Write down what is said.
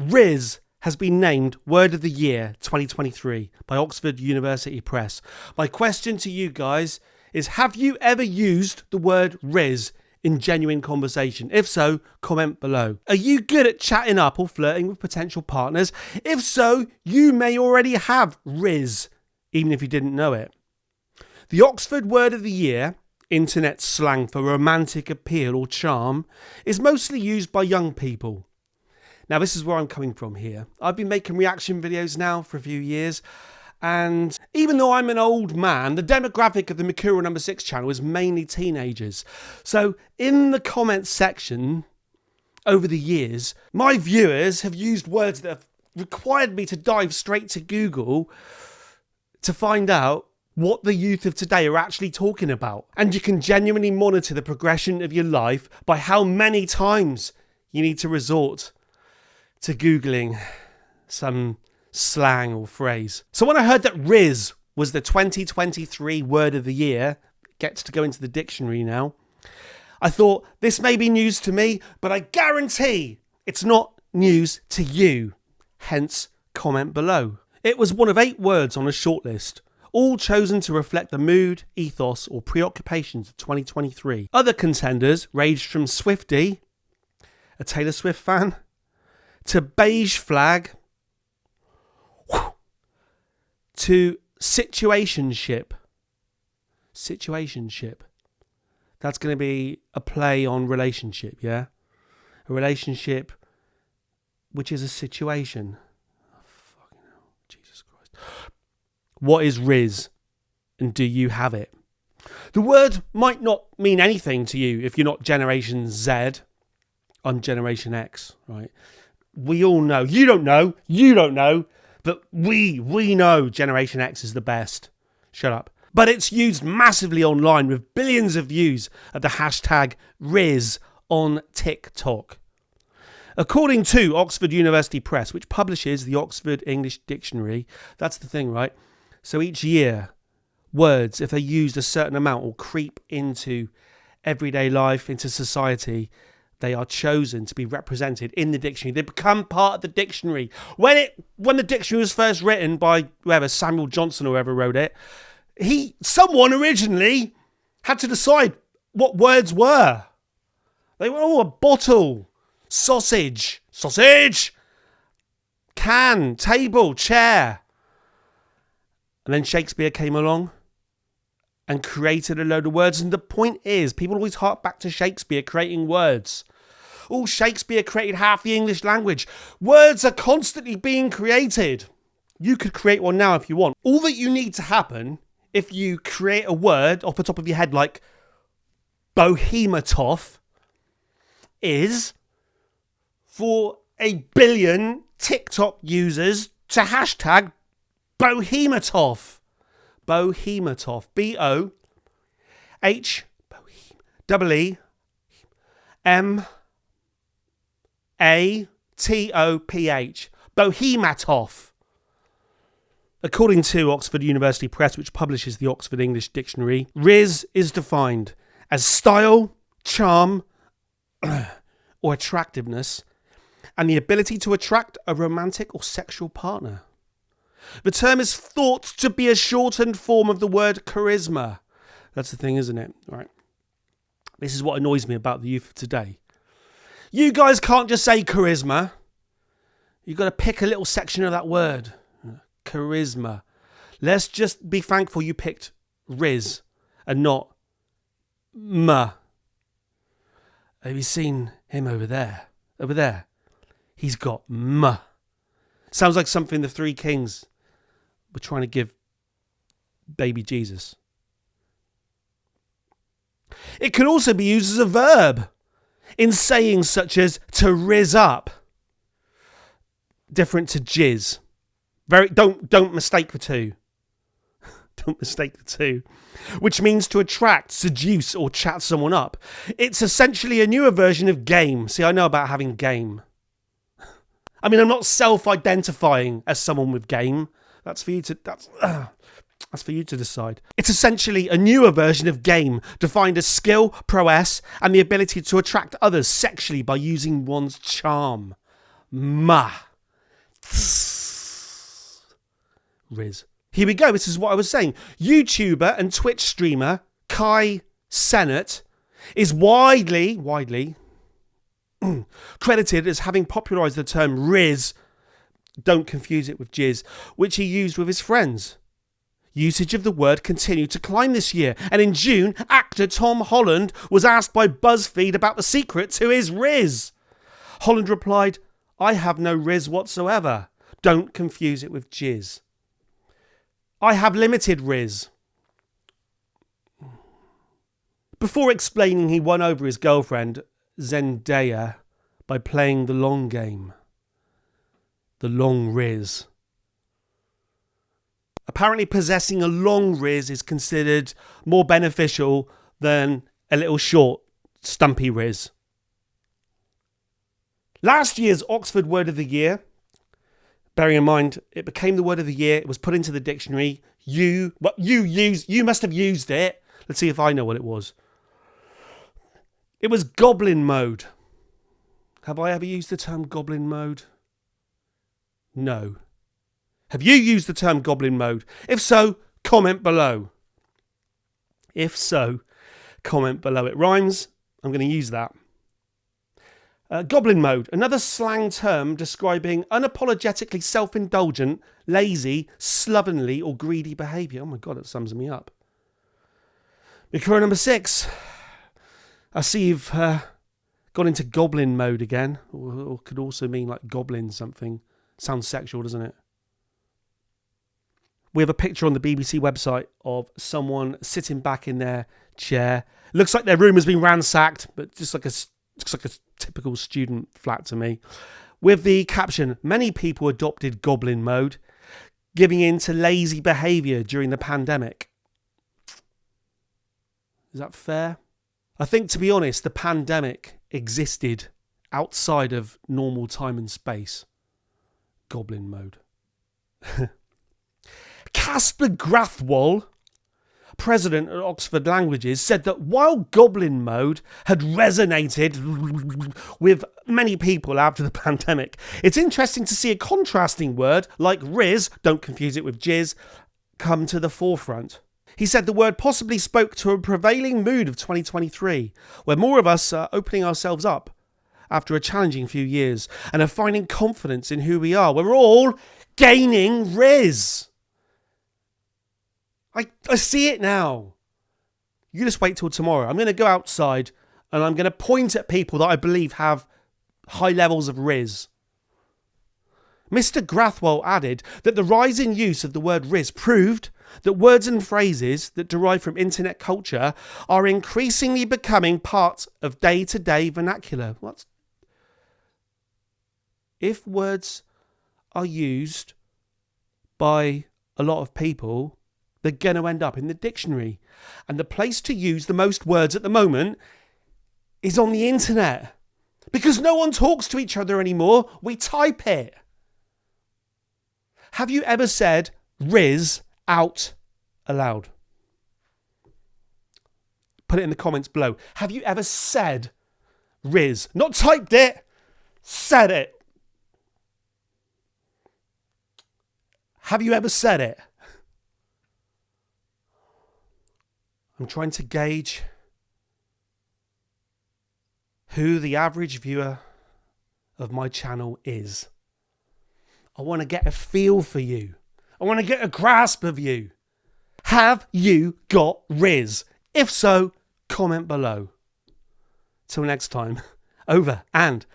Rizz has been named Word of the Year 2023 by Oxford University Press. My question to you guys is, have you ever used the word Rizz in genuine conversation? If so, comment below. Are you good at chatting up or flirting with potential partners? If so, you may already have Rizz, even if you didn't know it. The Oxford Word of the Year, internet slang for romantic appeal or charm, is mostly used by young people. Now, this is where I'm coming from here. I've been making reaction videos now for a few years, and even though I'm an old man, the demographic of the Mercurial Number 6 channel is mainly teenagers. So in the comments section over the years, my viewers have used words that have required me to dive straight to Google to find out what the youth of today are actually talking about. And you can genuinely monitor the progression of your life by how many times you need to resort to Googling some slang or phrase. So when I heard that Rizz was the 2023 Word of the Year, gets to go into the dictionary now, I thought, this may be news to me, but I guarantee it's not news to you. Hence, comment below. It was one of 8 words on a shortlist, all chosen to reflect the mood, ethos, or preoccupations of 2023. Other contenders ranged from Swiftie, a Taylor Swift fan, to beige flag, to situationship. Situationship. That's going to be a play on relationship, yeah? A relationship which is a situation. Oh, fucking hell. Jesus Christ. What is Rizz? And do you have it? The word might not mean anything to you if you're not Generation Z. I'm Generation X, right? We all know. You don't know. But we know Generation X is the best. Shut up. But it's used massively online with billions of views of the hashtag Rizz on TikTok. According to Oxford University Press, which publishes the Oxford English Dictionary, that's the thing, right? So each year, words, if they're used a certain amount, will creep into everyday life, into society. They are chosen to be represented in the dictionary. They become part of the dictionary. When the dictionary was first written by whoever, Samuel Johnson or whoever wrote it, someone originally had to decide what words were. They were a bottle, sausage, can, table, chair. And then Shakespeare came along and created a load of words. And the point is, people always hark back to Shakespeare creating words. Oh, Shakespeare created half the English language. Words are constantly being created. You could create one now if you want. All that you need to happen if you create a word off the top of your head like Bohematoff is for 1 billion TikTok users to hashtag Bohematoff. Bohematoff. B-O-H-E-E-M-A-T-O-P-H. Bohematoff. According to Oxford University Press, which publishes the Oxford English Dictionary, Rizz is defined as style, charm, or attractiveness, and the ability to attract a romantic or sexual partner. The term is thought to be a shortened form of the word charisma. That's the thing, isn't it? All right. This is what annoys me about the youth of today. You guys can't just say charisma. You've got to pick a little section of that word. Charisma. Let's just be thankful you picked Rizz and not ma. Have you seen him over there? Over there. He's got ma. Sounds like something the Three Kings were trying to give baby Jesus. It can also be used as a verb in sayings such as to rizz up. Different to jizz. Don't mistake the two. Don't mistake the two. Which means to attract, seduce, or chat someone up. It's essentially a newer version of game. See, I know about having game. I mean, I'm not self-identifying as someone with game. That's for you to decide. It's essentially a newer version of game, defined as skill, prowess, and the ability to attract others sexually by using one's charm. Ma. Rizz. Here we go. This is what I was saying. YouTuber and Twitch streamer Kai Cenat is widely credited as having popularised the term Rizz, don't confuse it with jizz, which he used with his friends. Usage of the word continued to climb this year, and in June, actor Tom Holland was asked by BuzzFeed about the secret to his Rizz. Holland replied, "I have no Rizz whatsoever. Don't confuse it with jizz. I have limited Rizz." Before explaining he won over his girlfriend, Zendaya, by playing the long game. The long Rizz. Apparently possessing a long Rizz is considered more beneficial than a little short, stumpy Rizz. Last year's Oxford Word of the Year, bearing in mind it became the word of the year, it was put into the dictionary. You must have used it. Let's see if I know what it was. It was goblin mode. Have I ever used the term goblin mode? No. Have you used the term goblin mode? If so, comment below. If so, comment below. It rhymes. I'm going to use that. Goblin mode, another slang term describing unapologetically self-indulgent, lazy, slovenly or greedy behaviour. Oh my God, that sums me up. Mikura number 6. I see you've gone into goblin mode again. Or could also mean like goblin something. Sounds sexual, doesn't it? We have a picture on the BBC website of someone sitting back in their chair. Looks like their room has been ransacked, but just like looks like a typical student flat to me. With the caption, "Many people adopted goblin mode, giving in to lazy behaviour during the pandemic." Is that fair? I think, to be honest, the pandemic existed outside of normal time and space. Goblin mode. Casper Grathwohl, president at Oxford Languages, said that while goblin mode had resonated with many people after the pandemic, it's interesting to see a contrasting word like Rizz, don't confuse it with jizz, come to the forefront. He said the word possibly spoke to a prevailing mood of 2023, where more of us are opening ourselves up after a challenging few years and are finding confidence in who we are. We're all gaining Rizz. I see it now. You just wait till tomorrow. I'm going to go outside and I'm going to point at people that I believe have high levels of Rizz. Mr. Grathwohl added that the rise in use of the word Rizz proved that words and phrases that derive from internet culture are increasingly becoming part of day-to-day vernacular. What? If words are used by a lot of people, they're going to end up in the dictionary. And the place to use the most words at the moment is on the internet. Because no one talks to each other anymore. We type it. Have you ever said Rizz out aloud? Put it in the comments below. Have you ever said Rizz? Not typed it, said it. Have you ever said it? I'm trying to gauge who the average viewer of my channel is. I want to get a feel for you. I want to get a grasp of you. Have you got Rizz? If so, comment below. Till next time, over and